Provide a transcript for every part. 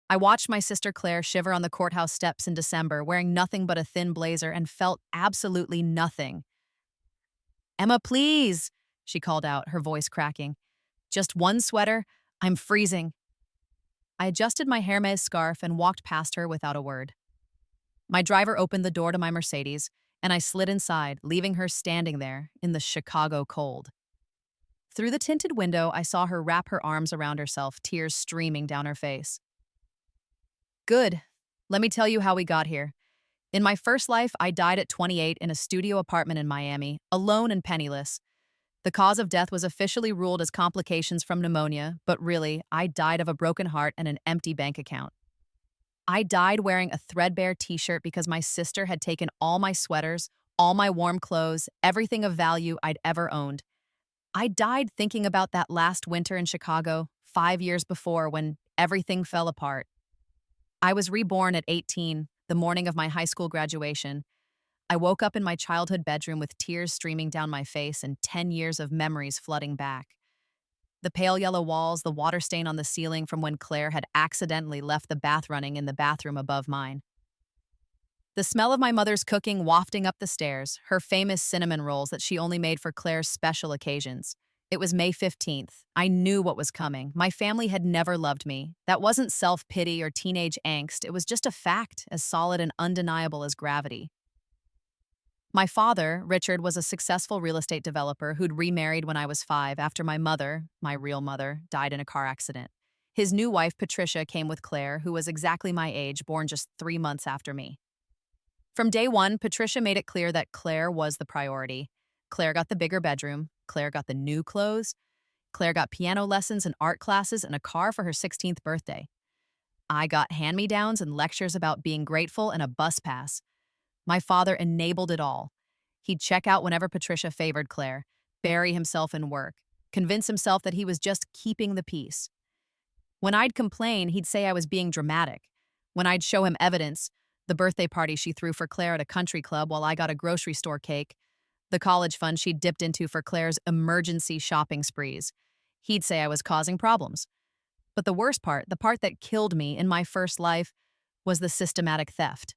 I watched my sister Claire shiver on the courthouse steps in December, wearing nothing but a thin blazer, and felt absolutely nothing. "Emma, please," she called out, her voice cracking. "Just one sweater? I'm freezing." I adjusted my Hermes scarf and walked past her without a word. My driver opened the door to my Mercedes, and I slid inside, leaving her standing there in the Chicago cold. Through the tinted window, I saw her wrap her arms around herself, tears streaming down her face. "Good. Let me tell you how we got here. In my first life, I died at 28 in a studio apartment in Miami, alone and penniless. The cause of death was officially ruled as complications from pneumonia, but really, I died of a broken heart and an empty bank account. I died wearing a threadbare t-shirt because my sister had taken all my sweaters, all my warm clothes, everything of value I'd ever owned. I died thinking about that last winter in Chicago, 5 years before, when everything fell apart. I was reborn at 18, the morning of my high school graduation. I woke up in my childhood bedroom with tears streaming down my face and 10 years of memories flooding back. The pale yellow walls, the water stain on the ceiling from when Claire had accidentally left the bath running in the bathroom above mine. The smell of my mother's cooking wafting up the stairs, her famous cinnamon rolls that she only made for Claire's special occasions. It was May 15th. I knew what was coming. My family had never loved me. That wasn't self-pity or teenage angst. It was just a fact, as solid and undeniable as gravity. My father, Richard, was a successful real estate developer who'd remarried when I was 5 after my mother, my real mother, died in a car accident. His new wife, Patricia, came with Claire, who was exactly my age, born just 3 months after me. From day one, Patricia made it clear that Claire was the priority. Claire got the bigger bedroom. Claire got the new clothes. Claire got piano lessons and art classes and a car for her 16th birthday. I got hand-me-downs and lectures about being grateful and a bus pass. My father enabled it all. He'd check out whenever Patricia favored Claire, bury himself in work, convince himself that he was just keeping the peace. When I'd complain, he'd say I was being dramatic. When I'd show him evidence, the birthday party she threw for Claire at a country club while I got a grocery store cake, the college fund she'd dipped into for Claire's emergency shopping sprees, he'd say I was causing problems. But the worst part, the part that killed me in my first life, was the systematic theft.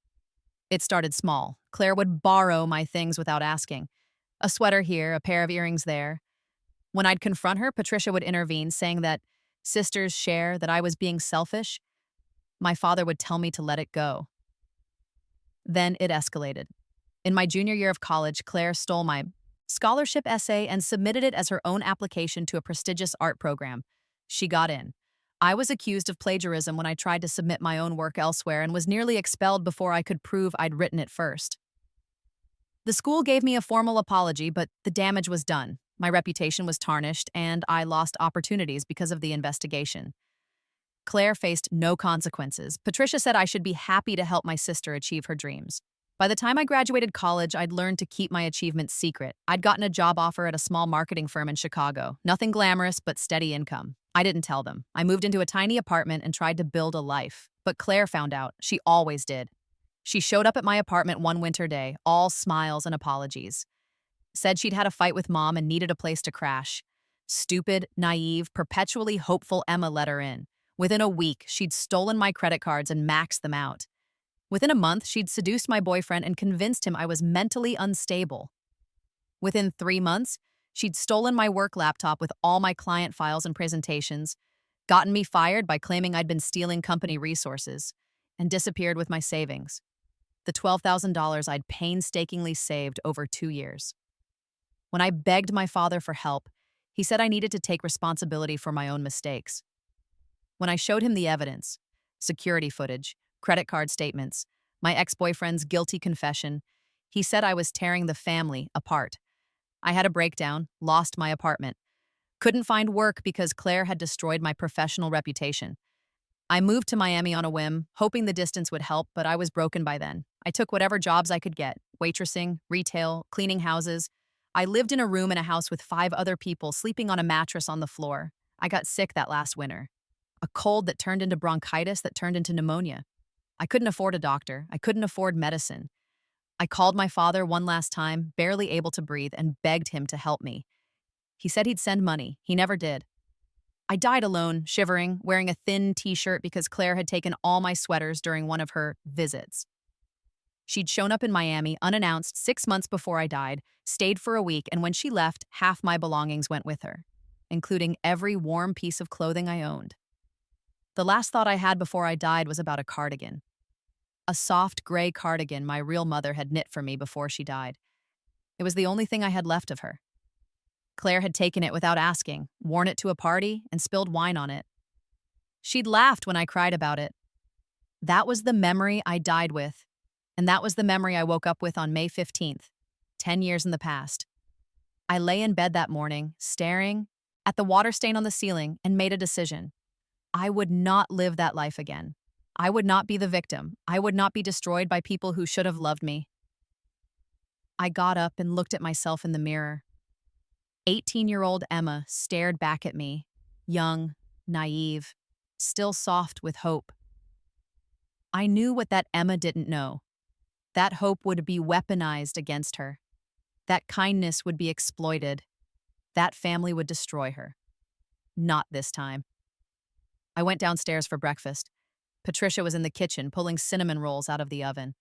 It started small. Claire would borrow my things without asking. A sweater here, a pair of earrings there. When I'd confront her, Patricia would intervene, saying that sisters share, that I was being selfish. My father would tell me to let it go. Then it escalated. In my junior year of college, Claire stole my scholarship essay and submitted it as her own application to a prestigious art program. She got in. I was accused of plagiarism when I tried to submit my own work elsewhere and was nearly expelled before I could prove I'd written it first. The school gave me a formal apology, but the damage was done. My reputation was tarnished, and I lost opportunities because of the investigation. Claire faced no consequences. Patricia said I should be happy to help my sister achieve her dreams. By the time I graduated college, I'd learned to keep my achievements secret. I'd gotten a job offer at a small marketing firm in Chicago. Nothing glamorous, but steady income. I didn't tell them. I moved into a tiny apartment and tried to build a life. But Claire found out. She always did. She showed up at my apartment one winter day, all smiles and apologies. Said she'd had a fight with Mom and needed a place to crash. Stupid, naive, perpetually hopeful Emma let her in. Within a week, she'd stolen my credit cards and maxed them out. Within a month, she'd seduced my boyfriend and convinced him I was mentally unstable. Within 3 months, she'd stolen my work laptop with all my client files and presentations, gotten me fired by claiming I'd been stealing company resources, and disappeared with my savings. The $12,000 I'd painstakingly saved over 2 years. When I begged my father for help, he said I needed to take responsibility for my own mistakes. When I showed him the evidence, security footage, credit card statements, my ex-boyfriend's guilty confession, he said I was tearing the family apart. I had a breakdown, lost my apartment. Couldn't find work because Claire had destroyed my professional reputation. I moved to Miami on a whim, hoping the distance would help, but I was broken by then. I took whatever jobs I could get, waitressing, retail, cleaning houses. I lived in a room in a house with 5 other people, sleeping on a mattress on the floor. I got sick that last winter. A cold that turned into bronchitis that turned into pneumonia. I couldn't afford a doctor. I couldn't afford medicine. I called my father one last time, barely able to breathe, and begged him to help me. He said he'd send money. He never did. I died alone, shivering, wearing a thin t-shirt because Claire had taken all my sweaters during one of her visits. She'd shown up in Miami unannounced 6 months before I died, stayed for a week, and when she left, half my belongings went with her, including every warm piece of clothing I owned. The last thought I had before I died was about a cardigan. A soft gray cardigan my real mother had knit for me before she died. It was the only thing I had left of her. Claire had taken it without asking, worn it to a party, and spilled wine on it. She'd laughed when I cried about it. That was the memory I died with, and that was the memory I woke up with on May 15th, 10 years in the past. I lay in bed that morning, staring at the water stain on the ceiling, and made a decision. I would not live that life again. I would not be the victim. I would not be destroyed by people who should have loved me. I got up and looked at myself in the mirror. 18-year-old Emma stared back at me, young, naive, still soft with hope. I knew what that Emma didn't know. That hope would be weaponized against her. That kindness would be exploited. That family would destroy her. Not this time. I went downstairs for breakfast. Patricia was in the kitchen, pulling cinnamon rolls out of the oven.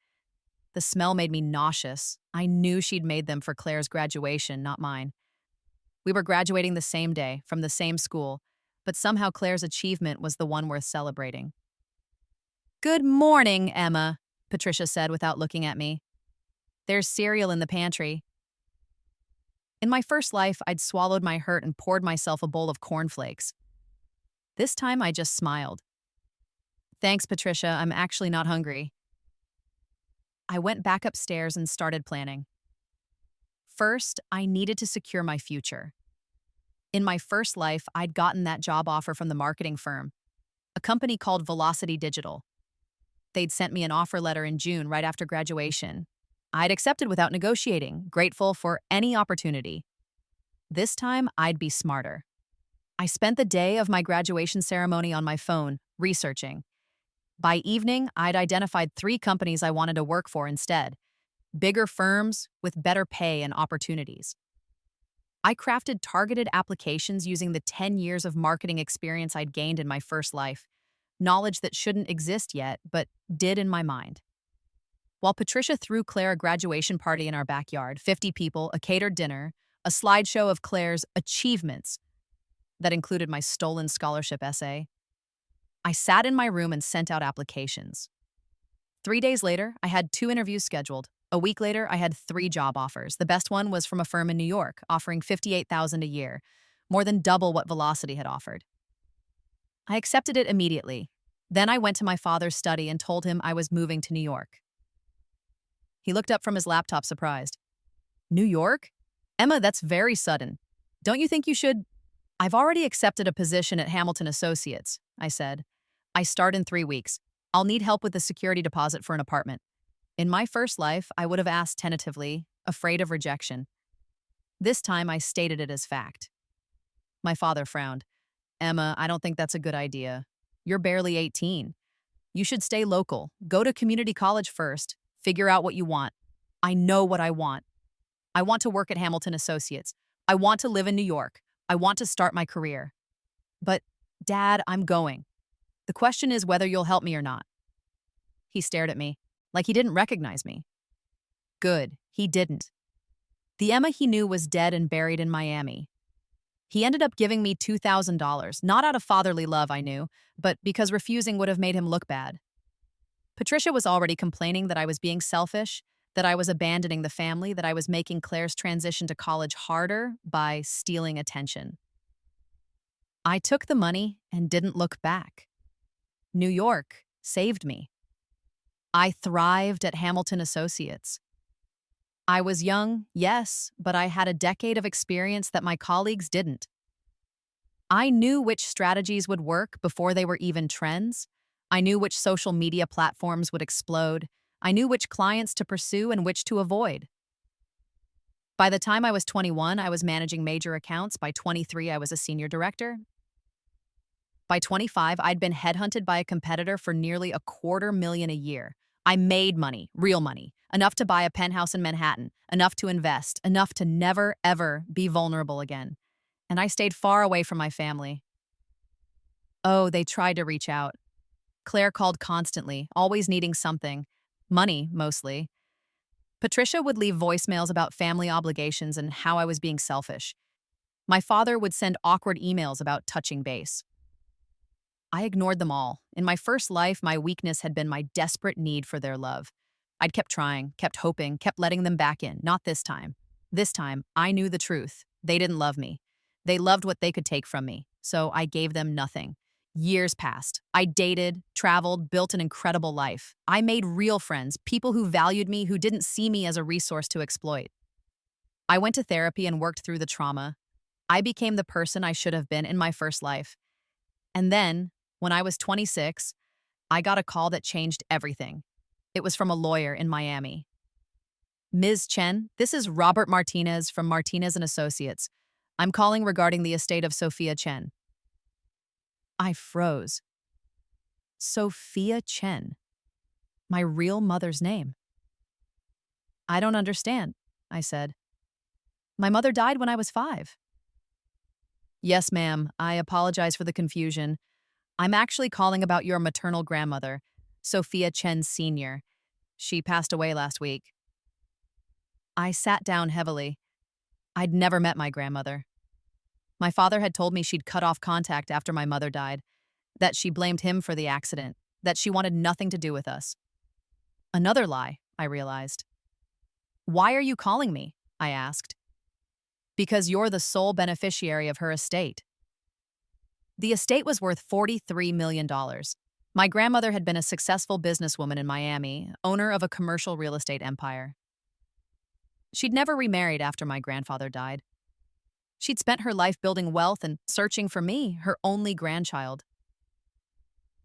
The smell made me nauseous. I knew she'd made them for Claire's graduation, not mine. We were graduating the same day, from the same school, but somehow Claire's achievement was the one worth celebrating. "Good morning, Emma," Patricia said without looking at me. "There's cereal in the pantry." In my first life, I'd swallowed my hurt and poured myself a bowl of cornflakes. This time, I just smiled. "Thanks, Patricia, I'm actually not hungry." I went back upstairs and started planning. First, I needed to secure my future. In my first life, I'd gotten that job offer from the marketing firm, a company called Velocity Digital. They'd sent me an offer letter in June right after graduation. I'd accepted without negotiating, grateful for any opportunity. This time, I'd be smarter. I spent the day of my graduation ceremony on my phone, researching. By evening, I'd identified 3 companies I wanted to work for instead. Bigger firms with better pay and opportunities. I crafted targeted applications using the 10 years of marketing experience I'd gained in my first life, knowledge that shouldn't exist yet, but did in my mind. While Patricia threw Claire a graduation party in our backyard, 50 people, a catered dinner, a slideshow of Claire's achievements that included my stolen scholarship essay, I sat in my room and sent out applications. 3 days later, I had 2 interviews scheduled. A week later, I had 3 job offers. The best one was from a firm in New York, offering $58,000 a year, more than double what Velocity had offered. I accepted it immediately. Then I went to my father's study and told him I was moving to New York. He looked up from his laptop surprised. "New York? Emma, that's very sudden. Don't you think you should—" "I've already accepted a position at Hamilton Associates," I said. "I start in 3 weeks. I'll need help with the security deposit for an apartment." In my first life, I would have asked tentatively, afraid of rejection. This time, I stated it as fact. My father frowned. "Emma, I don't think that's a good idea. You're barely 18. You should stay local. Go to community college first. Figure out what you want." "I know what I want. I want to work at Hamilton Associates. I want to live in New York. I want to start my career." "But, Dad, I'm going. The question is whether you'll help me or not." He stared at me, like he didn't recognize me. Good, he didn't. The Emma he knew was dead and buried in Miami. He ended up giving me $2,000, not out of fatherly love, I knew, but because refusing would have made him look bad. Patricia was already complaining that I was being selfish, that I was abandoning the family, that I was making Claire's transition to college harder by stealing attention. I took the money and didn't look back. New York saved me. I thrived at Hamilton Associates. I was young, yes, but I had a decade of experience that my colleagues didn't. I knew which strategies would work before they were even trends. I knew which social media platforms would explode. I knew which clients to pursue and which to avoid. By the time I was 21, I was managing major accounts. By 23, I was a senior director. By 25, I'd been headhunted by a competitor for nearly $250,000 a year. I made money, real money, enough to buy a penthouse in Manhattan, enough to invest, enough to never, ever be vulnerable again. And I stayed far away from my family. Oh, they tried to reach out. Claire called constantly, always needing something. Money, mostly. Patricia would leave voicemails about family obligations and how I was being selfish. My father would send awkward emails about touching base. I ignored them all. In my first life, my weakness had been my desperate need for their love. I'd kept trying, kept hoping, kept letting them back in. Not this time. This time, I knew the truth. They didn't love me. They loved what they could take from me, so I gave them nothing. Years passed. I dated, traveled, built an incredible life. I made real friends, people who valued me, who didn't see me as a resource to exploit. I went to therapy and worked through the trauma. I became the person I should have been in my first life. And then, when I was 26, I got a call that changed everything. It was from a lawyer in Miami. Ms. Chen, this is Robert Martinez from Martinez and Associates. I'm calling regarding the estate of Sophia Chen. I froze. Sophia Chen. My real mother's name. I don't understand, I said. My mother died when I was 5. Yes, ma'am. I apologize for the confusion. I'm actually calling about your maternal grandmother, Sophia Chen Sr. She passed away last week. I sat down heavily. I'd never met my grandmother. My father had told me she'd cut off contact after my mother died, that she blamed him for the accident, that she wanted nothing to do with us. Another lie, I realized. Why are you calling me? I asked. Because you're the sole beneficiary of her estate. The estate was worth $43 million. My grandmother had been a successful businesswoman in Miami, owner of a commercial real estate empire. She'd never remarried after my grandfather died. She'd spent her life building wealth and searching for me, her only grandchild.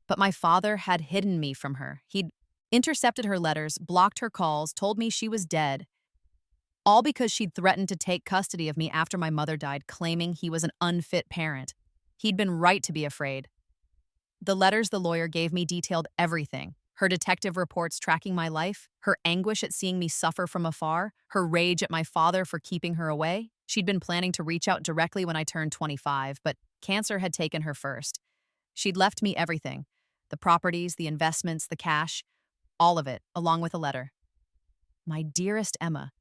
But my father had hidden me from her. He'd intercepted her letters, blocked her calls, told me she was dead, all because she'd threatened to take custody of me after my mother died, claiming he was an unfit parent. He'd been right to be afraid. The letters the lawyer gave me detailed everything. Her detective reports tracking my life, her anguish at seeing me suffer from afar, her rage at my father for keeping her away. She'd been planning to reach out directly when I turned 25, but cancer had taken her first. She'd left me everything: the properties, the investments, the cash, all of it, along with a letter. My dearest Emma,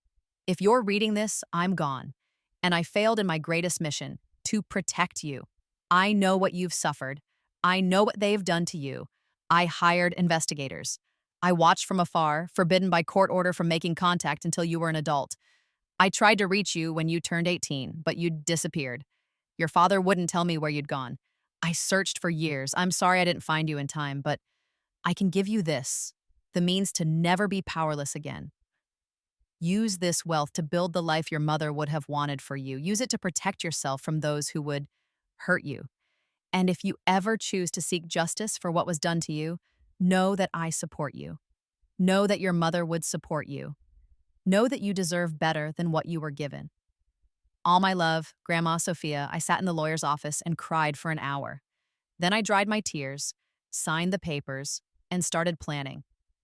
if you're reading this, I'm gone, and I failed in my greatest mission, to protect you. I know what you've suffered. I know what they've done to you. I hired investigators. I watched from afar, forbidden by court order from making contact until you were an adult. I tried to reach you when you turned 18, but you'd disappeared. Your father wouldn't tell me where you'd gone. I searched for years. I'm sorry I didn't find you in time, but I can give you this, the means to never be powerless again. Use this wealth to build the life your mother would have wanted for you. Use it to protect yourself from those who would hurt you. And if you ever choose to seek justice for what was done to you, know that I support you. Know that your mother would support you. Know that you deserve better than what you were given. All my love, Grandma Sophia. I sat in the lawyer's office and cried for an hour. Then I dried my tears, signed the papers, and started planning.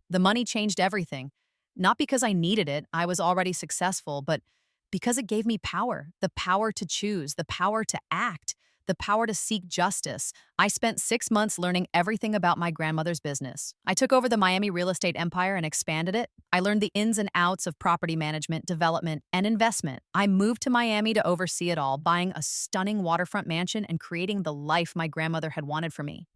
The money changed everything. Not because I needed it, I was already successful, but because it gave me power, the power to choose, the power to act, the power to seek justice. I spent 6 months learning everything about my grandmother's business. I took over the Miami real estate empire and expanded it. I learned the ins and outs of property management, development, and investment. I moved to Miami to oversee it all, buying a stunning waterfront mansion and creating the life my grandmother had wanted for me.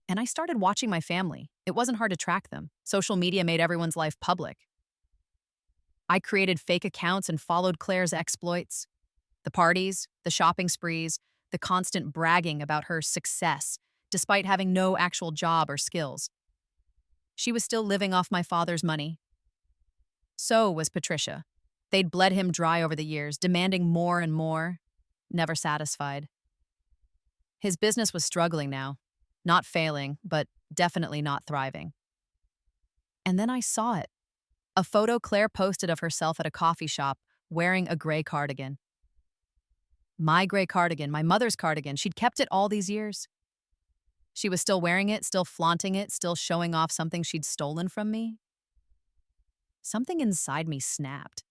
And I started watching my family. It wasn't hard to track them. Social media made everyone's life public. I created fake accounts and followed Claire's exploits. The parties, the shopping sprees, the constant bragging about her success, despite having no actual job or skills. She was still living off my father's money. So was Patricia. They'd bled him dry over the years, demanding more and more, never satisfied. His business was struggling now, not failing, but definitely not thriving. And then I saw it. A photo Claire posted of herself at a coffee shop wearing a gray cardigan. My gray cardigan, my mother's cardigan. She'd kept it all these years. She was still wearing it, still flaunting it, still showing off something she'd stolen from me. Something inside me snapped.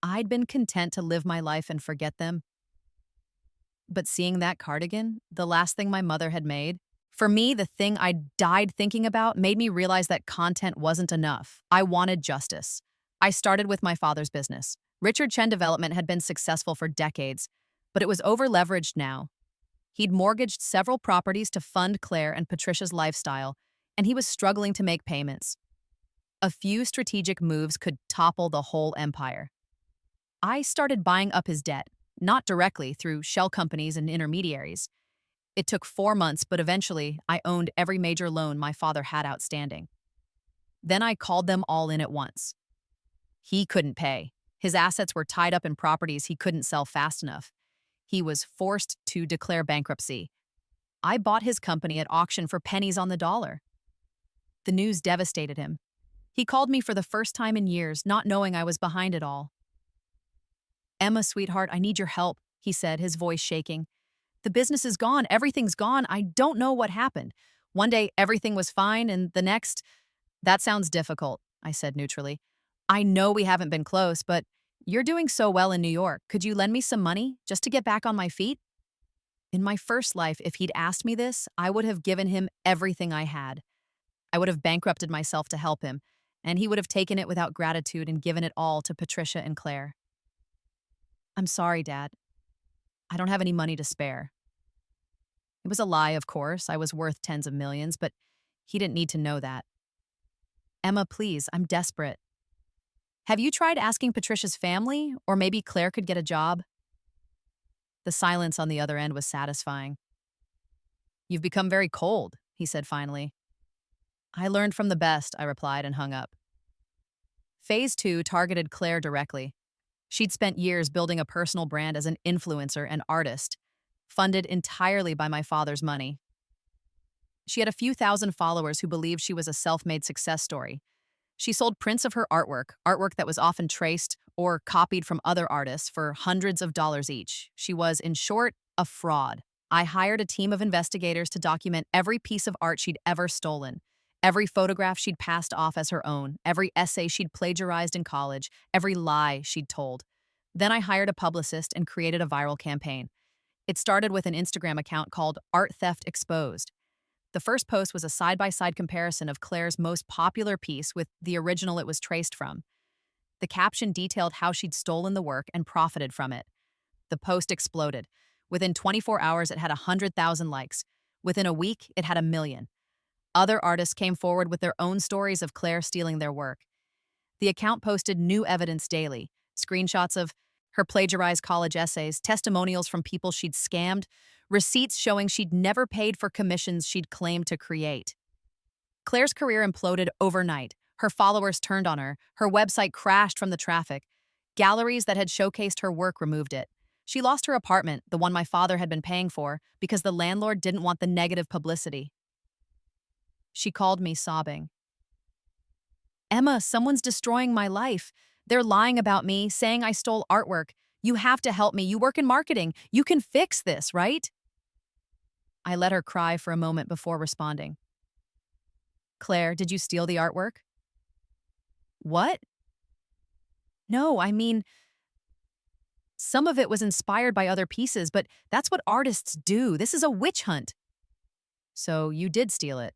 I'd been content to live my life and forget them. But seeing that cardigan, the last thing my mother had made, for me, the thing I died thinking about made me realize that content wasn't enough. I wanted justice. I started with my father's business. Richard Chen Development had been successful for decades, but it was over-leveraged now. He'd mortgaged several properties to fund Claire and Patricia's lifestyle, and he was struggling to make payments. A few strategic moves could topple the whole empire. I started buying up his debt, not directly through shell companies and intermediaries. It took 4 months, but eventually I owned every major loan my father had outstanding. Then I called them all in at once. He couldn't pay. His assets were tied up in properties he couldn't sell fast enough. He was forced to declare bankruptcy. I bought his company at auction for pennies on the dollar. The news devastated him. He called me for the first time in years, not knowing I was behind it all. "Emma, sweetheart, I need your help," he said, his voice shaking. "The business is gone. Everything's gone. I don't know what happened. One day, everything was fine, and the next—" "That sounds difficult," I said neutrally. "I know we haven't been close, but you're doing so well in New York. Could you lend me some money just to get back on my feet?" In my first life, if he'd asked me this, I would have given him everything I had. I would have bankrupted myself to help him, and he would have taken it without gratitude and given it all to Patricia and Claire. "I'm sorry, Dad. I don't have any money to spare." It was a lie, of course. I was worth tens of millions, but he didn't need to know that. "Emma, please, I'm desperate. Have you tried asking Patricia's family, or maybe Claire could get a job?" The silence on the other end was satisfying. "You've become very cold," he said finally. "I learned from the best," I replied and hung up. Phase 2 targeted Claire directly. She'd spent years building a personal brand as an influencer and artist, funded entirely by my father's money. She had a few thousand followers who believed she was a self-made success story. She sold prints of her artwork that was often traced or copied from other artists for hundreds of dollars each. She was, in short, a fraud. I hired a team of investigators to document every piece of art she'd ever stolen, every photograph she'd passed off as her own, every essay she'd plagiarized in college, every lie she'd told. Then I hired a publicist and created a viral campaign. It started with an Instagram account called Art Theft Exposed. The first post was a side-by-side comparison of Claire's most popular piece with the original it was traced from. The caption detailed how she'd stolen the work and profited from it. The post exploded. Within 24 hours, it had 100,000 likes. Within a week, it had 1 million. Other artists came forward with their own stories of Claire stealing their work. The account posted new evidence daily, screenshots of her plagiarized college essays, testimonials from people she'd scammed, receipts showing she'd never paid for commissions she'd claimed to create. Claire's career imploded overnight. Her followers turned on her. Her website crashed from the traffic. Galleries that had showcased her work removed it. She lost her apartment, the one my father had been paying for, because the landlord didn't want the negative publicity. She called me sobbing. "Emma, someone's destroying my life. They're lying about me, saying I stole artwork. You have to help me. You work in marketing. You can fix this, right?" I let her cry for a moment before responding. "Claire, did you steal the artwork?" "What?" "No, I mean, some of it was inspired by other pieces, but that's what artists do. This is a witch hunt." "So you did steal it?"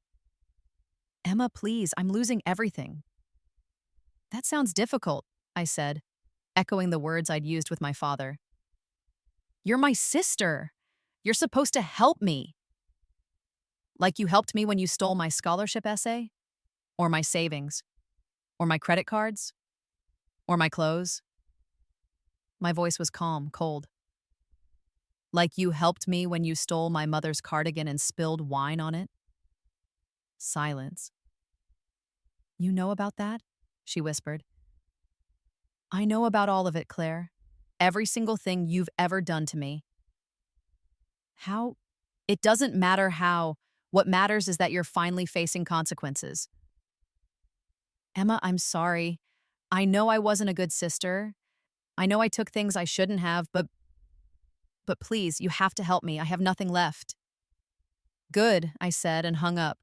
"Emma, please, I'm losing everything." "That sounds difficult," I said, echoing the words I'd used with my father. "You're my sister. You're supposed to help me." "Like you helped me when you stole my scholarship essay? Or my savings? Or my credit cards? Or my clothes?" My voice was calm, cold. "Like you helped me when you stole my mother's cardigan and spilled wine on it?" Silence. "You know about that?" she whispered. "I know about all of it, Claire. Every single thing you've ever done to me." "How?" "It doesn't matter how. What matters is that you're finally facing consequences." "Emma, I'm sorry. I know I wasn't a good sister. I know I took things I shouldn't have, but please, you have to help me. I have nothing left." "Good," I said and hung up.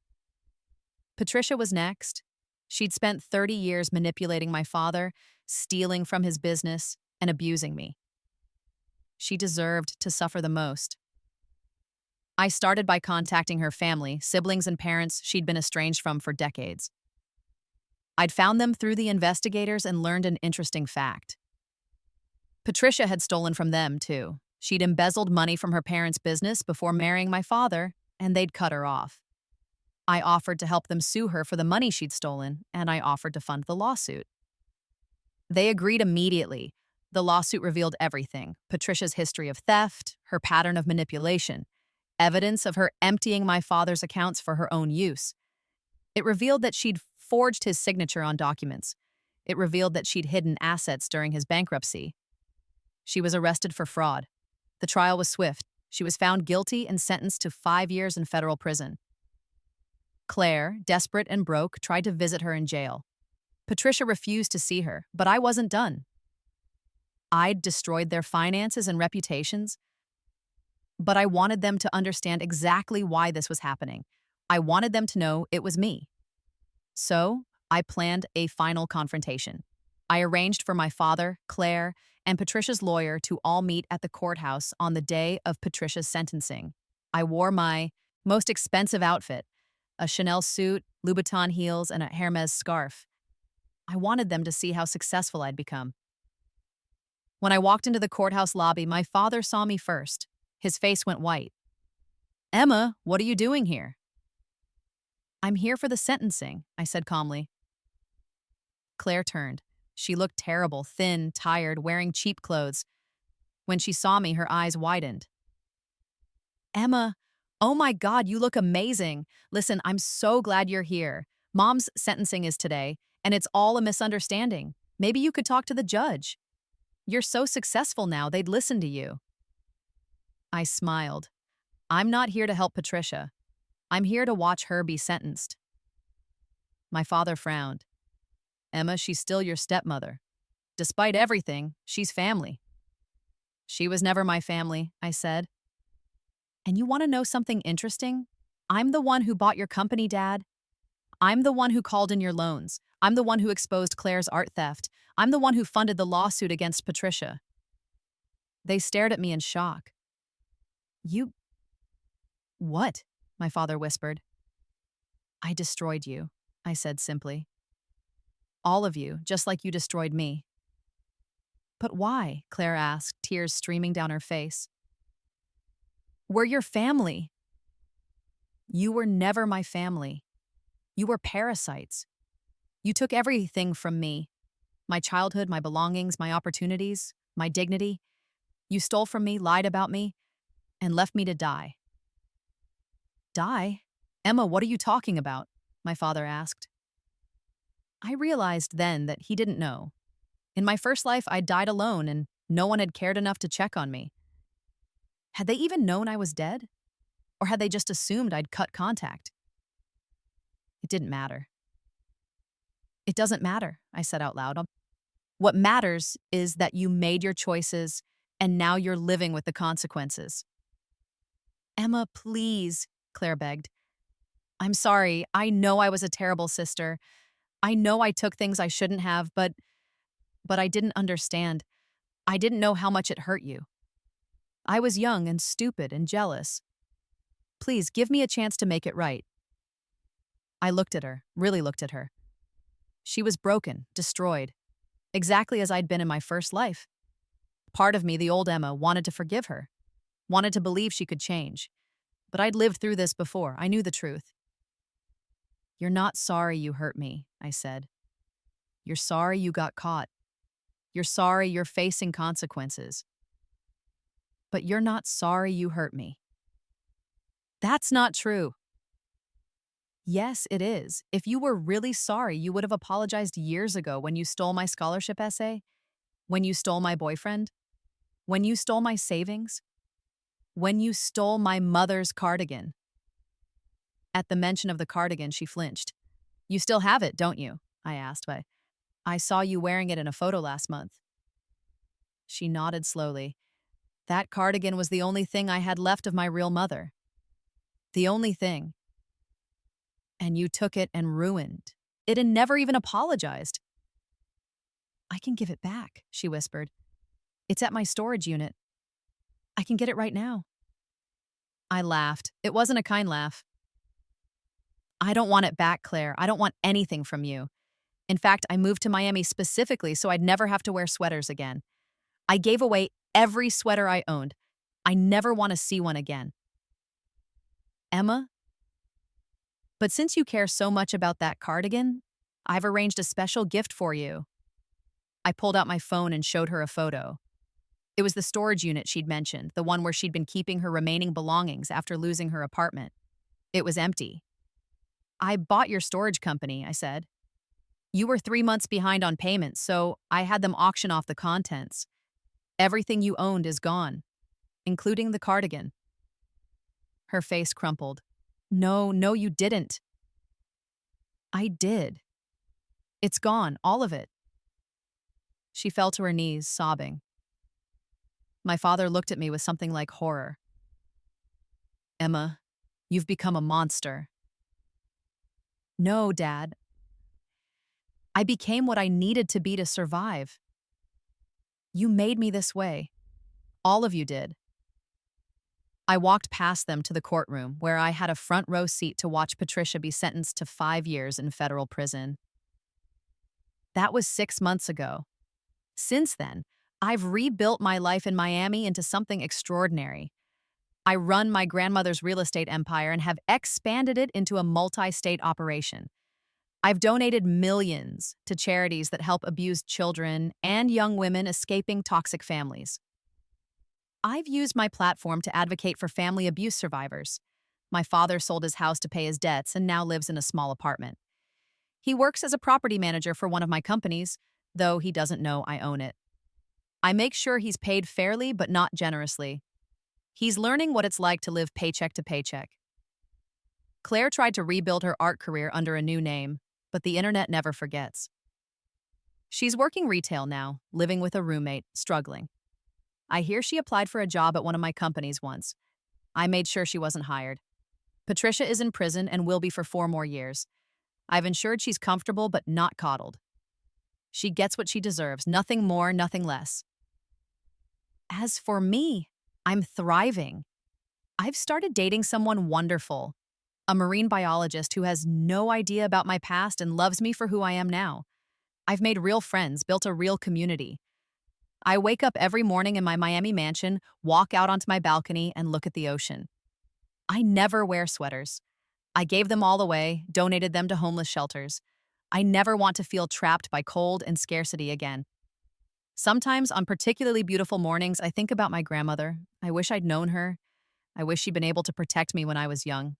Patricia was next. She'd spent 30 years manipulating my father, stealing from his business, and abusing me. She deserved to suffer the most. I started by contacting her family, siblings and parents she'd been estranged from for decades. I'd found them through the investigators and learned an interesting fact. Patricia had stolen from them, too. She'd embezzled money from her parents' business before marrying my father, and they'd cut her off. I offered to help them sue her for the money she'd stolen, and I offered to fund the lawsuit. They agreed immediately. The lawsuit revealed everything: Patricia's history of theft, her pattern of manipulation, evidence of her emptying my father's accounts for her own use. It revealed that she'd forged his signature on documents. It revealed that she'd hidden assets during his bankruptcy. She was arrested for fraud. The trial was swift. She was found guilty and sentenced to 5 years in federal prison. Claire, desperate and broke, tried to visit her in jail. Patricia refused to see her, but I wasn't done. I'd destroyed their finances and reputations, but I wanted them to understand exactly why this was happening. I wanted them to know it was me. So, I planned a final confrontation. I arranged for my father, Claire, and Patricia's lawyer to all meet at the courthouse on the day of Patricia's sentencing. I wore my most expensive outfit, a Chanel suit, Louboutin heels, and a Hermes scarf. I wanted them to see how successful I'd become. When I walked into the courthouse lobby, my father saw me first. His face went white. "Emma, what are you doing here?" "I'm here for the sentencing," I said calmly. Claire turned. She looked terrible, thin, tired, wearing cheap clothes. When she saw me, her eyes widened. "Emma, oh my God, you look amazing. Listen, I'm so glad you're here. Mom's sentencing is today, and it's all a misunderstanding. Maybe you could talk to the judge. You're so successful now, they'd listen to you." I smiled. I'm not here to help Patricia. I'm here to watch her be sentenced. My father frowned. "Emma, she's still your stepmother. Despite everything, she's family." "She was never my family," I said. "And you want to know something interesting? I'm the one who bought your company, Dad. I'm the one who called in your loans. I'm the one who exposed Claire's art theft. I'm the one who funded the lawsuit against Patricia." They stared at me in shock. "You... what?" my father whispered. "I destroyed you," I said simply. "All of you, just like you destroyed me." "But why?" Claire asked, tears streaming down her face. "We're your family." "You were never my family. You were parasites. You took everything from me. My childhood, my belongings, my opportunities, my dignity. You stole from me, lied about me, and left me to die." "Die? Emma, what are you talking about?" my father asked. I realized then that he didn't know. In my first life, I'd died alone, and no one had cared enough to check on me. Had they even known I was dead? Or had they just assumed I'd cut contact? It didn't matter. "It doesn't matter," I said out loud. "What matters is that you made your choices, and now you're living with the consequences." "Emma, please," Claire begged. "I'm sorry. I know I was a terrible sister. I know I took things I shouldn't have, but I didn't understand. I didn't know how much it hurt you. I was young and stupid and jealous. Please, give me a chance to make it right." I looked at her, really looked at her. She was broken, destroyed, exactly as I'd been in my first life. Part of me, the old Emma, wanted to forgive her, wanted to believe she could change. But I'd lived through this before. I knew the truth. "You're not sorry you hurt me," I said. "You're sorry you got caught. You're sorry you're facing consequences. But you're not sorry you hurt me." "That's not true." "Yes, it is. If you were really sorry, you would have apologized years ago when you stole my scholarship essay, when you stole my boyfriend, when you stole my savings, when you stole my mother's cardigan." At the mention of the cardigan, she flinched. "You still have it, don't you?" I asked. "I saw you wearing it in a photo last month." She nodded slowly. "That cardigan was the only thing I had left of my real mother. The only thing. And you took it and ruined it and never even apologized." "I can give it back," she whispered. "It's at my storage unit. I can get it right now. I laughed. It wasn't a kind laugh. I don't want it back, Claire. I don't want anything from you. In fact, I moved to Miami specifically so I'd never have to wear sweaters again. I gave away every sweater I owned. I never want to see one again. Emma? But since you care so much about that cardigan, I've arranged a special gift for you. I pulled out my phone and showed her a photo. It was the storage unit she'd mentioned, the one where she'd been keeping her remaining belongings after losing her apartment. It was empty. I bought your storage company, I said. You were 3 months behind on payments, so I had them auction off the contents. Everything you owned is gone, including the cardigan. Her face crumpled. No, you didn't. I did. It's gone, all of it. She fell to her knees, sobbing. My father looked at me with something like horror. Emma, you've become a monster. No, Dad. I became what I needed to be to survive. You made me this way. All of you did. I walked past them to the courtroom, where I had a front row seat to watch Patricia be sentenced to 5 years in federal prison. That was 6 months ago. Since then, I've rebuilt my life in Miami into something extraordinary. I run my grandmother's real estate empire and have expanded it into a multi-state operation. I've donated millions to charities that help abused children and young women escaping toxic families. I've used my platform to advocate for family abuse survivors. My father sold his house to pay his debts and now lives in a small apartment. He works as a property manager for one of my companies, though he doesn't know I own it. I make sure he's paid fairly but not generously. He's learning what it's like to live paycheck to paycheck. Claire tried to rebuild her art career under a new name, but the internet never forgets. She's working retail now, living with a roommate, struggling. I hear she applied for a job at one of my companies once. I made sure she wasn't hired. Patricia is in prison and will be for 4 more years. I've ensured she's comfortable but not coddled. She gets what she deserves, nothing more, nothing less. As for me, I'm thriving. I've started dating someone wonderful, a marine biologist who has no idea about my past and loves me for who I am now. I've made real friends, built a real community. I wake up every morning in my Miami mansion, walk out onto my balcony, and look at the ocean. I never wear sweaters. I gave them all away, donated them to homeless shelters. I never want to feel trapped by cold and scarcity again. Sometimes on particularly beautiful mornings, I think about my grandmother. I wish I'd known her. I wish she'd been able to protect me when I was young.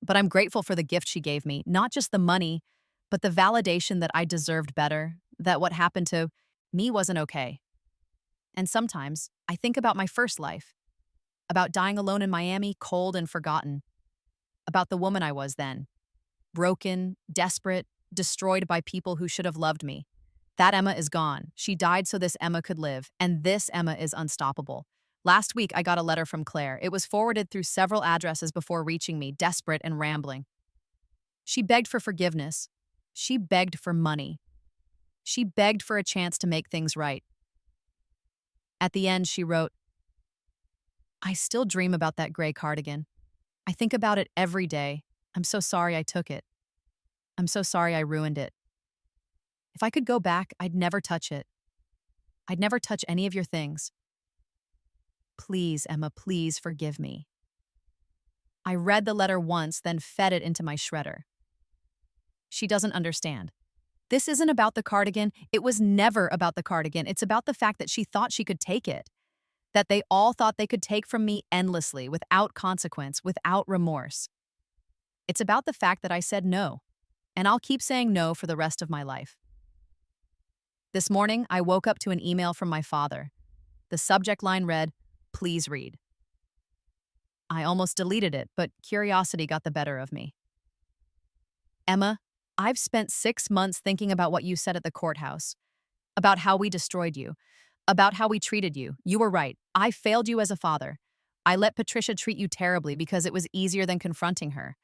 But I'm grateful for the gift she gave me, not just the money, but the validation that I deserved better, that what happened to me wasn't okay. And sometimes I think about my first life, about dying alone in Miami, cold and forgotten, about the woman I was then, broken, desperate, destroyed by people who should have loved me. That Emma is gone. She died so this Emma could live, and this Emma is unstoppable. Last week, I got a letter from Claire. It was forwarded through several addresses before reaching me, desperate and rambling. She begged for forgiveness. She begged for money. She begged for a chance to make things right. At the end, she wrote, I still dream about that gray cardigan. I think about it every day. I'm so sorry I took it. I'm so sorry I ruined it. If I could go back, I'd never touch it. I'd never touch any of your things. Please, Emma, please forgive me. I read the letter once, then fed it into my shredder. She doesn't understand. This isn't about the cardigan. It was never about the cardigan. It's about the fact that she thought she could take it. That they all thought they could take from me endlessly, without consequence, without remorse. It's about the fact that I said no, and I'll keep saying no for the rest of my life. This morning, I woke up to an email from my father. The subject line read, "Please read." I almost deleted it, but curiosity got the better of me. Emma, I've spent 6 months thinking about what you said at the courthouse, about how we destroyed you, about how we treated you. You were right. I failed you as a father. I let Patricia treat you terribly because it was easier than confronting her.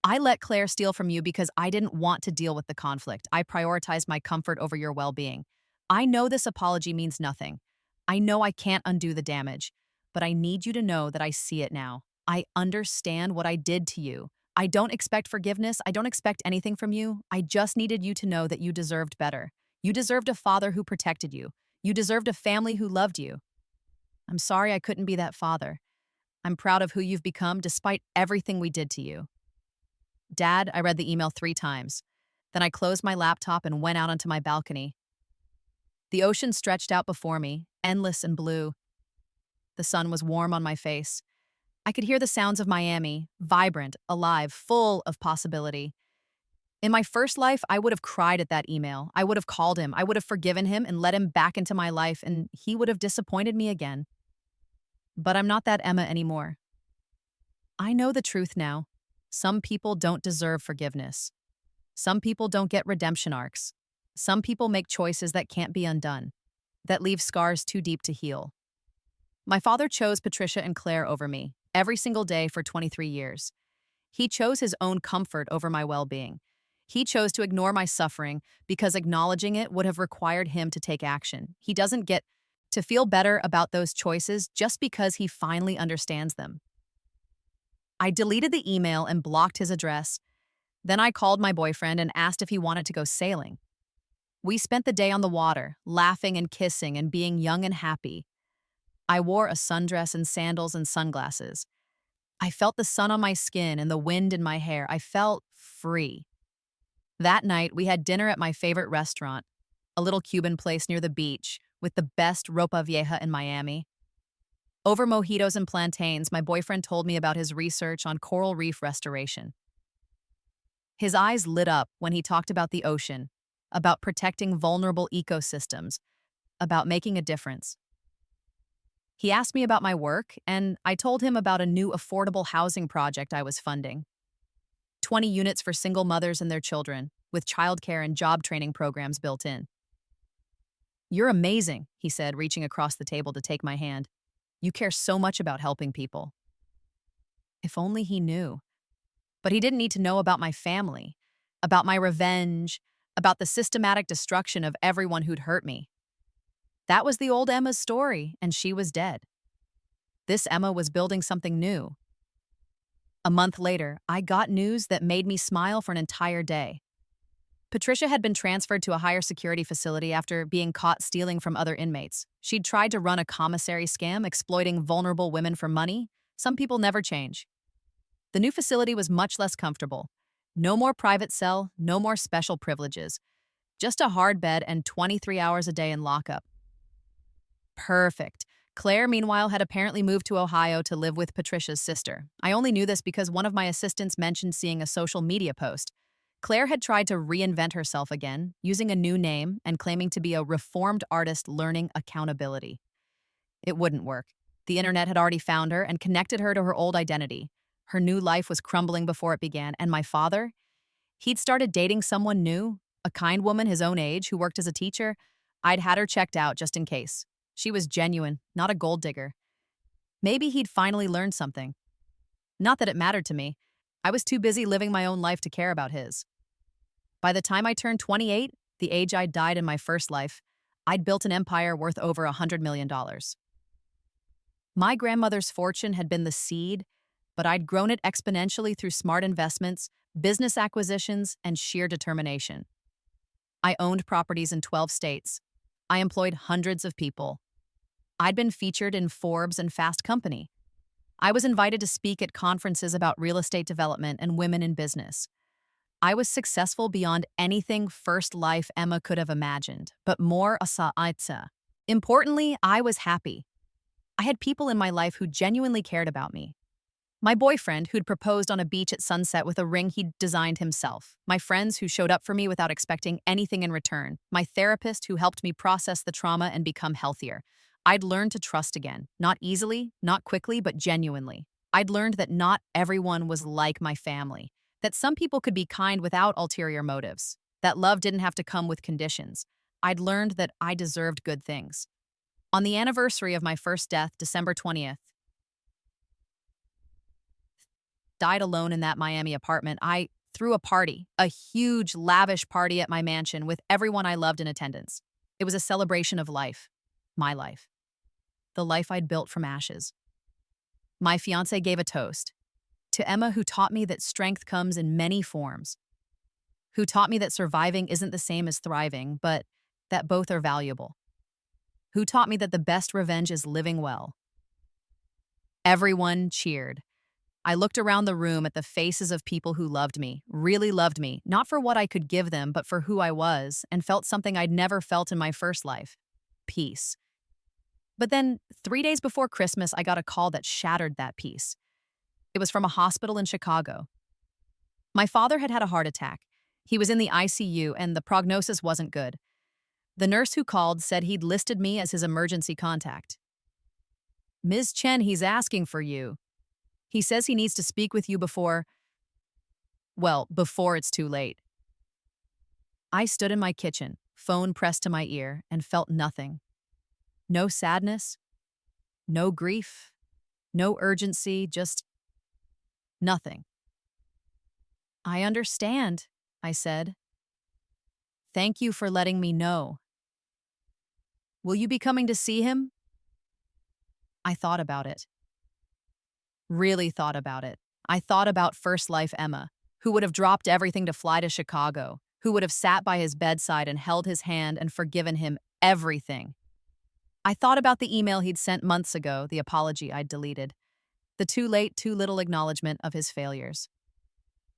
I let Claire steal from you because I didn't want to deal with the conflict. I prioritized my comfort over your well-being. I know this apology means nothing. I know I can't undo the damage. but I need you to know that I see it now. I understand what I did to you. I don't expect forgiveness. I don't expect anything from you. I just needed you to know that you deserved better. You deserved a father who protected you. You deserved a family who loved you. I'm sorry I couldn't be that father. I'm proud of who you've become despite everything we did to you. Dad, I read the email 3 times. Then I closed my laptop and went out onto my balcony. The ocean stretched out before me, endless and blue. The sun was warm on my face. I could hear the sounds of Miami, vibrant, alive, full of possibility. In my first life, I would have cried at that email. I would have called him. I would have forgiven him and let him back into my life, and he would have disappointed me again. But I'm not that Emma anymore. I know the truth now. Some people don't deserve forgiveness. Some people don't get redemption arcs. Some people make choices that can't be undone, that leave scars too deep to heal. My father chose Patricia and Claire over me, every single day for 23 years. He chose his own comfort over my well-being. He chose to ignore my suffering because acknowledging it would have required him to take action. He doesn't get to feel better about those choices just because he finally understands them. I deleted the email and blocked his address. Then I called my boyfriend and asked if he wanted to go sailing. We spent the day on the water, laughing and kissing and being young and happy. I wore a sundress and sandals and sunglasses. I felt the sun on my skin and the wind in my hair. I felt free. That night, we had dinner at my favorite restaurant, a little Cuban place near the beach with the best ropa vieja in Miami. Over mojitos and plantains, my boyfriend told me about his research on coral reef restoration. His eyes lit up when he talked about the ocean, about protecting vulnerable ecosystems, about making a difference. He asked me about my work, and I told him about a new affordable housing project I was funding. 20 units for single mothers and their children, with childcare and job training programs built in. "You're amazing," he said, reaching across the table to take my hand. "You care so much about helping people." If only he knew. But he didn't need to know about my family, about my revenge, about the systematic destruction of everyone who'd hurt me. That was the old Emma's story, and she was dead. This Emma was building something new. A month later, I got news that made me smile for an entire day. Patricia had been transferred to a higher security facility after being caught stealing from other inmates. She'd tried to run a commissary scam, exploiting vulnerable women for money. Some people never change. The new facility was much less comfortable. No more private cell, no more special privileges. Just a hard bed and 23 hours a day in lockup. Perfect. Claire, meanwhile, had apparently moved to Ohio to live with Patricia's sister. I only knew this because one of my assistants mentioned seeing a social media post. Claire had tried to reinvent herself again, using a new name and claiming to be a reformed artist learning accountability. It wouldn't work. The internet had already found her and connected her to her old identity. Her new life was crumbling before it began, and my father? He'd started dating someone new, a kind woman his own age who worked as a teacher. I'd had her checked out just in case. She was genuine, not a gold digger. Maybe he'd finally learned something. Not that it mattered to me. I was too busy living my own life to care about his. By the time I turned 28, the age I'd died in my first life, I'd built an empire worth over $100 million. My grandmother's fortune had been the seed, but I'd grown it exponentially through smart investments, business acquisitions, and sheer determination. I owned properties in 12 states. I employed hundreds of people. I'd been featured in Forbes and Fast Company. I was invited to speak at conferences about real estate development and women in business. I was successful beyond anything first life Emma could have imagined, but more asa. Importantly, I was happy. I had people in my life who genuinely cared about me. My boyfriend, who'd proposed on a beach at sunset with a ring he'd designed himself. My friends who showed up for me without expecting anything in return. My therapist who helped me process the trauma and become healthier. I'd learned to trust again. Not easily, not quickly, but genuinely. I'd learned that not everyone was like my family. That some people could be kind without ulterior motives. That love didn't have to come with conditions. I'd learned that I deserved good things. On the anniversary of my first death, December 20th, died alone in that Miami apartment, I threw a party, a huge, lavish party at my mansion with everyone I loved in attendance. It was a celebration of life, my life, the life I'd built from ashes. My fiance gave a toast to Emma, who taught me that strength comes in many forms, who taught me that surviving isn't the same as thriving, but that both are valuable, who taught me that the best revenge is living well. Everyone cheered. I looked around the room at the faces of people who loved me, really loved me, not for what I could give them, but for who I was, and felt something I'd never felt in my first life: peace. But then, 3 days before Christmas, I got a call that shattered that peace. It was from a hospital in Chicago. My father had had a heart attack. He was in the ICU, and the prognosis wasn't good. The nurse who called said he'd listed me as his emergency contact. "Ms. Chen, he's asking for you. He says he needs to speak with you before it's too late." I stood in my kitchen, phone pressed to my ear, and felt nothing. No sadness, no grief, no urgency, just nothing. "I understand," I said. "Thank you for letting me know. Will you be coming to see him?" I thought about it. Really thought about it. I thought about First Life Emma, who would have dropped everything to fly to Chicago, who would have sat by his bedside and held his hand and forgiven him everything. I thought about the email he'd sent months ago, the apology I'd deleted, the too late, too little acknowledgement of his failures.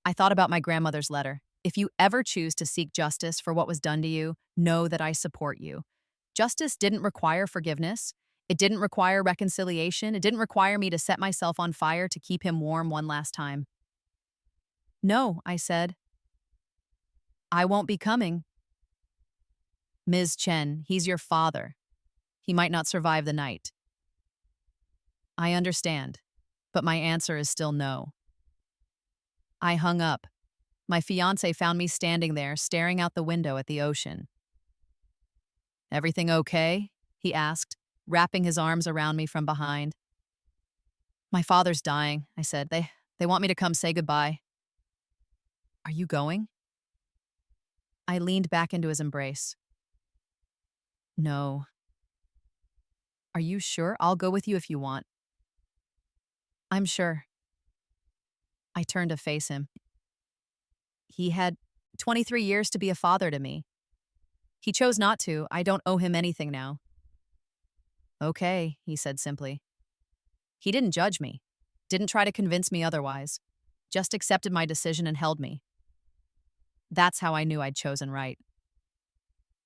I thought about my grandmother's letter. "If you ever choose to seek justice for what was done to you, know that I support you." Justice didn't require forgiveness. It didn't require reconciliation. It didn't require me to set myself on fire to keep him warm one last time. "No," I said. "I won't be coming." "Ms. Chen, he's your father. He might not survive the night." "I understand, but my answer is still no." I hung up. My fiancé found me standing there, staring out the window at the ocean. "Everything okay?" he asked, wrapping his arms around me from behind. "My father's dying," I said. They want me to come say goodbye." "Are you going?" I leaned back into his embrace. "No." "Are you sure? I'll go with you if you want." "I'm sure." I turned to face him. He had 23 years to be a father to me. He chose not to. I don't owe him anything now. "Okay," he said simply. He didn't judge me, didn't try to convince me otherwise, just accepted my decision and held me. That's how I knew I'd chosen right.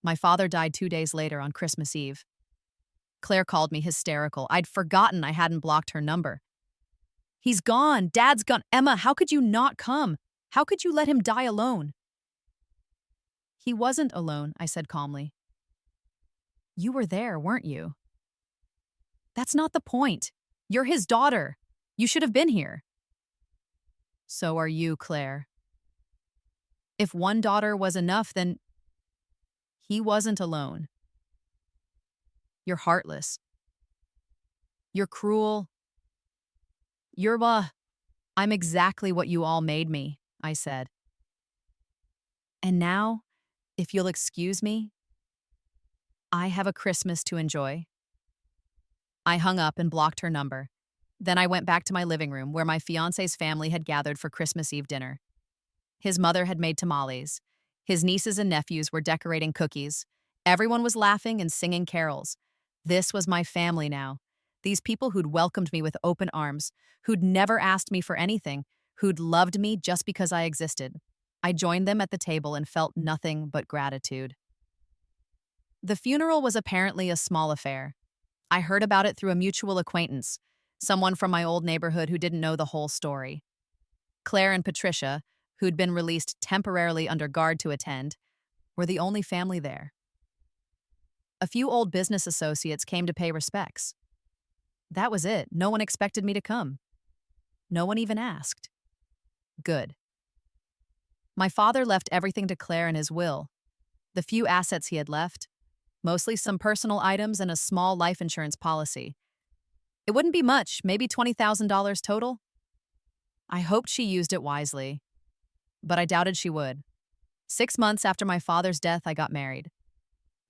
My father died 2 days later on Christmas Eve. Claire called me hysterical. I'd forgotten I hadn't blocked her number. "He's gone. Dad's gone. Emma, how could you not come? How could you let him die alone?" "He wasn't alone," I said calmly. "You were there, weren't you?" "That's not the point. You're his daughter. You should have been here." "So are you, Claire. If one daughter was enough, then he wasn't alone. You're heartless. You're cruel. I'm exactly what you all made me," I said. "And now, if you'll excuse me, I have a Christmas to enjoy." I hung up and blocked her number. Then I went back to my living room where my fiancé's family had gathered for Christmas Eve dinner. His mother had made tamales. His nieces and nephews were decorating cookies. Everyone was laughing and singing carols. This was my family now. These people who'd welcomed me with open arms, who'd never asked me for anything, who'd loved me just because I existed. I joined them at the table and felt nothing but gratitude. The funeral was apparently a small affair. I heard about it through a mutual acquaintance, someone from my old neighborhood who didn't know the whole story. Claire and Patricia, who'd been released temporarily under guard to attend, were the only family there. A few old business associates came to pay respects. That was it. No one expected me to come. No one even asked. Good. My father left everything to Claire in his will. The few assets he had left, mostly some personal items and a small life insurance policy. It wouldn't be much, maybe $20,000 total. I hoped she used it wisely, but I doubted she would. 6 months after my father's death, I got married.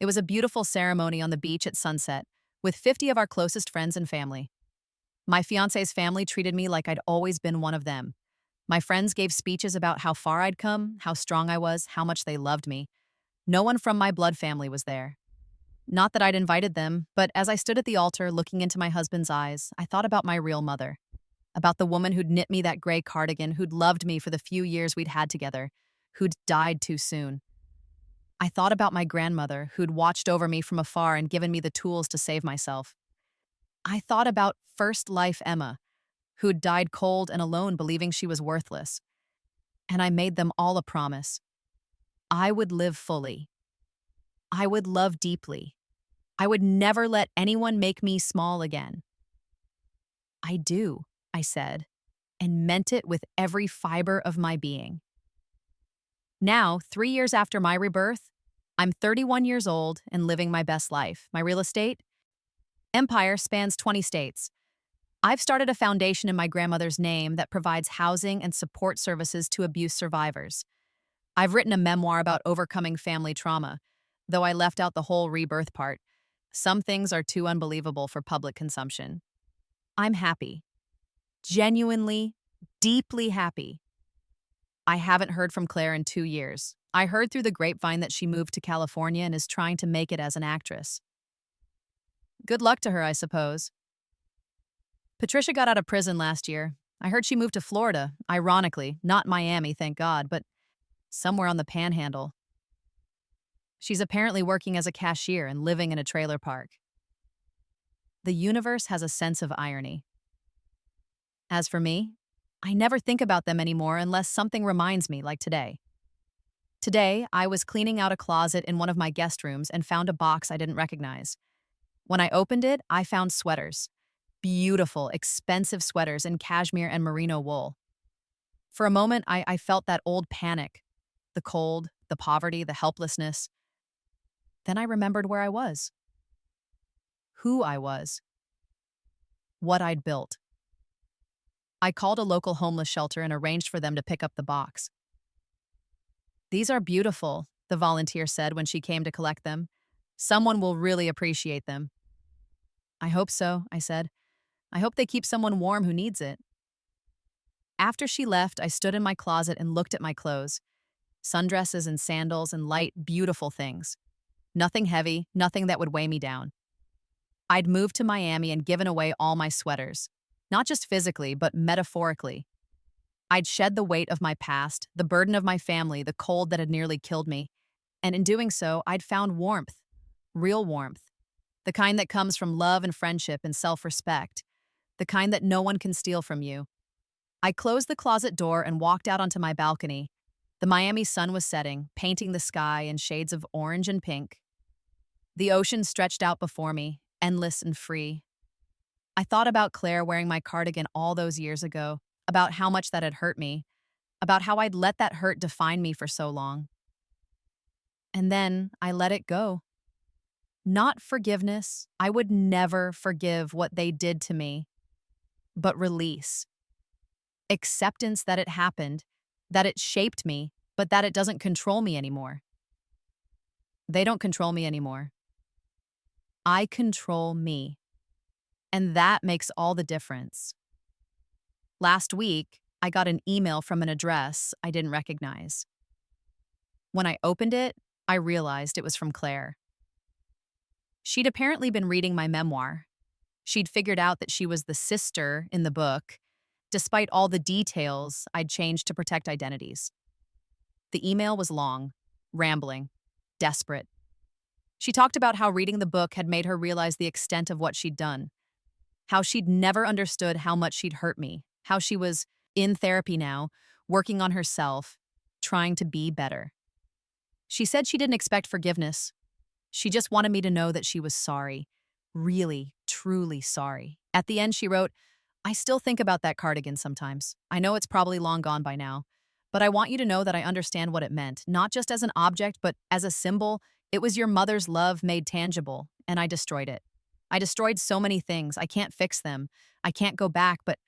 It was a beautiful ceremony on the beach at sunset, with 50 of our closest friends and family. My fiance's family treated me like I'd always been one of them. My friends gave speeches about how far I'd come, how strong I was, how much they loved me. No one from my blood family was there. Not that I'd invited them, but as I stood at the altar looking into my husband's eyes, I thought about my real mother, about the woman who'd knit me that gray cardigan, who'd loved me for the few years we'd had together, who'd died too soon. I thought about my grandmother, who'd watched over me from afar and given me the tools to save myself. I thought about first life Emma, who'd died cold and alone believing she was worthless. And I made them all a promise. I would live fully. I would love deeply. I would never let anyone make me small again. I do, I said, and meant it with every fiber of my being. Now, 3 years after my rebirth, I'm 31 years old and living my best life. My real estate empire spans 20 states. I've started a foundation in my grandmother's name that provides housing and support services to abuse survivors. I've written a memoir about overcoming family trauma, though I left out the whole rebirth part. Some things are too unbelievable for public consumption. I'm happy. Genuinely, deeply happy. I haven't heard from Claire in 2 years. I heard through the grapevine that she moved to California and is trying to make it as an actress. Good luck to her, I suppose. Patricia got out of prison last year. I heard she moved to Florida, ironically, not Miami, thank God, but somewhere on the panhandle. She's apparently working as a cashier and living in a trailer park. The universe has a sense of irony. As for me, I never think about them anymore unless something reminds me, like today. Today, I was cleaning out a closet in one of my guest rooms and found a box I didn't recognize. When I opened it, I found sweaters. Beautiful, expensive sweaters in cashmere and merino wool. For a moment, I felt that old panic. The cold, the poverty, the helplessness. Then I remembered where I was. Who I was. What I'd built. I called a local homeless shelter and arranged for them to pick up the box. "These are beautiful," the volunteer said when she came to collect them. "Someone will really appreciate them." "I hope so," I said. "I hope they keep someone warm who needs it." After she left, I stood in my closet and looked at my clothes. Sundresses and sandals and light, beautiful things. Nothing heavy, nothing that would weigh me down. I'd moved to Miami and given away all my sweaters. Not just physically, but metaphorically. I'd shed the weight of my past, the burden of my family, the cold that had nearly killed me. And in doing so, I'd found warmth. Real warmth. The kind that comes from love and friendship and self-respect. The kind that no one can steal from you. I closed the closet door and walked out onto my balcony. The Miami sun was setting, painting the sky in shades of orange and pink. The ocean stretched out before me, endless and free. I thought about Claire wearing my cardigan all those years ago, about how much that had hurt me, about how I'd let that hurt define me for so long. And then I let it go. Not forgiveness. I would never forgive what they did to me, but release. Acceptance that it happened, that it shaped me, but that it doesn't control me anymore. They don't control me anymore. I control me. And that makes all the difference. Last week, I got an email from an address I didn't recognize. When I opened it, I realized it was from Claire. She'd apparently been reading my memoir. She'd figured out that she was the sister in the book, despite all the details I'd changed to protect identities. The email was long, rambling, desperate. She talked about how reading the book had made her realize the extent of what she'd done. How she'd never understood how much she'd hurt me. How she was in therapy now, working on herself, trying to be better. She said she didn't expect forgiveness. She just wanted me to know that she was sorry. Really, truly sorry. At the end, she wrote, "I still think about that cardigan sometimes. I know it's probably long gone by now. But I want you to know that I understand what it meant, not just as an object, but as a symbol. It was your mother's love made tangible, and I destroyed it. I destroyed so many things. I can't fix them. I can't go back, but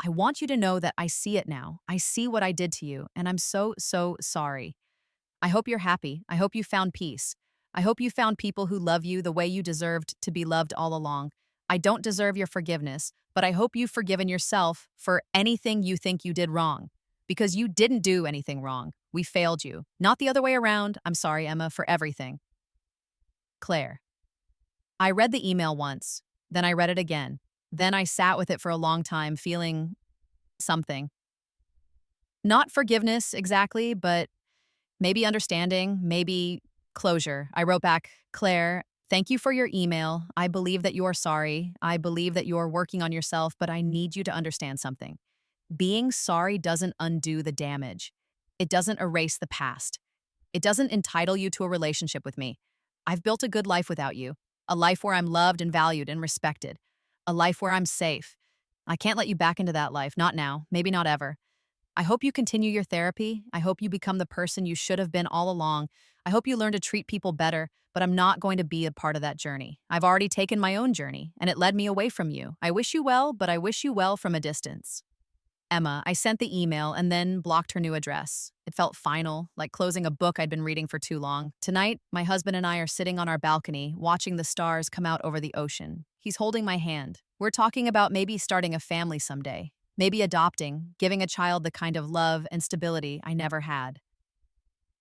I want you to know that I see it now. I see what I did to you, and I'm so, so sorry. I hope you're happy. I hope you found peace. I hope you found people who love you the way you deserved to be loved all along. I don't deserve your forgiveness, but I hope you've forgiven yourself for anything you think you did wrong. Because you didn't do anything wrong. We failed you. Not the other way around. I'm sorry, Emma, for everything. Claire. I read the email once, then I read it again. Then I sat with it for a long time, feeling something. Not forgiveness exactly, but maybe understanding, maybe closure. I wrote back, Claire, thank you for your email. I believe that you are sorry. I believe that you're working on yourself, but I need you to understand something. Being sorry doesn't undo the damage. It doesn't erase the past. It doesn't entitle you to a relationship with me. I've built a good life without you, a life where I'm loved and valued and respected, a life where I'm safe. I can't let you back into that life, not now, maybe not ever. I hope you continue your therapy. I hope you become the person you should have been all along. I hope you learn to treat people better, but I'm not going to be a part of that journey. I've already taken my own journey, and it led me away from you. I wish you well, but I wish you well from a distance. Emma, I sent the email and then blocked her new address. It felt final, like closing a book I'd been reading for too long. Tonight, my husband and I are sitting on our balcony, watching the stars come out over the ocean. He's holding my hand. We're talking about maybe starting a family someday. Maybe adopting, giving a child the kind of love and stability I never had.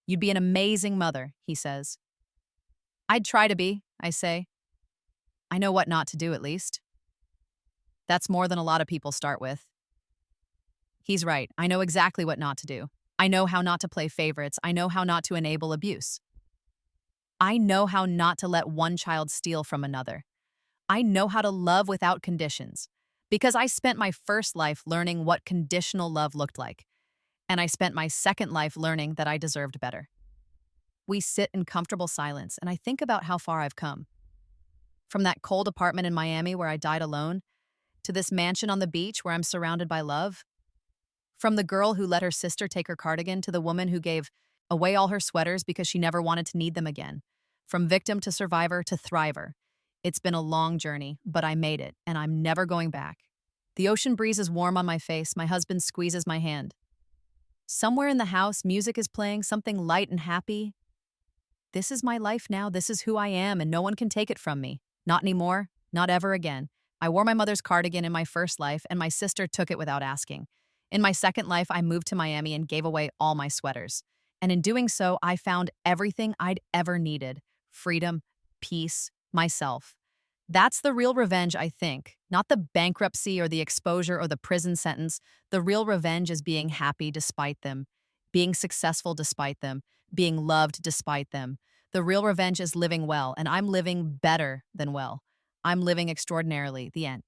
You'd be an amazing mother, he says. I'd try to be, I say. I know what not to do, at least. That's more than a lot of people start with. He's right. I know exactly what not to do. I know how not to play favorites. I know how not to enable abuse. I know how not to let one child steal from another. I know how to love without conditions. Because I spent my first life learning what conditional love looked like. And I spent my second life learning that I deserved better. We sit in comfortable silence, and I think about how far I've come. From that cold apartment in Miami where I died alone, to this mansion on the beach where I'm surrounded by love. From the girl who let her sister take her cardigan to the woman who gave away all her sweaters because she never wanted to need them again. From victim to survivor to thriver. It's been a long journey, but I made it, and I'm never going back. The ocean breeze is warm on my face. My husband squeezes my hand. Somewhere in the house, music is playing, something light and happy. This is my life now. This is who I am, and no one can take it from me. Not anymore. Not ever again. I wore my mother's cardigan in my first life, and my sister took it without asking. In my second life, I moved to Miami and gave away all my sweaters. And in doing so, I found everything I'd ever needed. Freedom, peace, myself. That's the real revenge, I think. Not the bankruptcy or the exposure or the prison sentence. The real revenge is being happy despite them, being successful despite them, being loved despite them. The real revenge is living well, and I'm living better than well. I'm living extraordinarily. The end.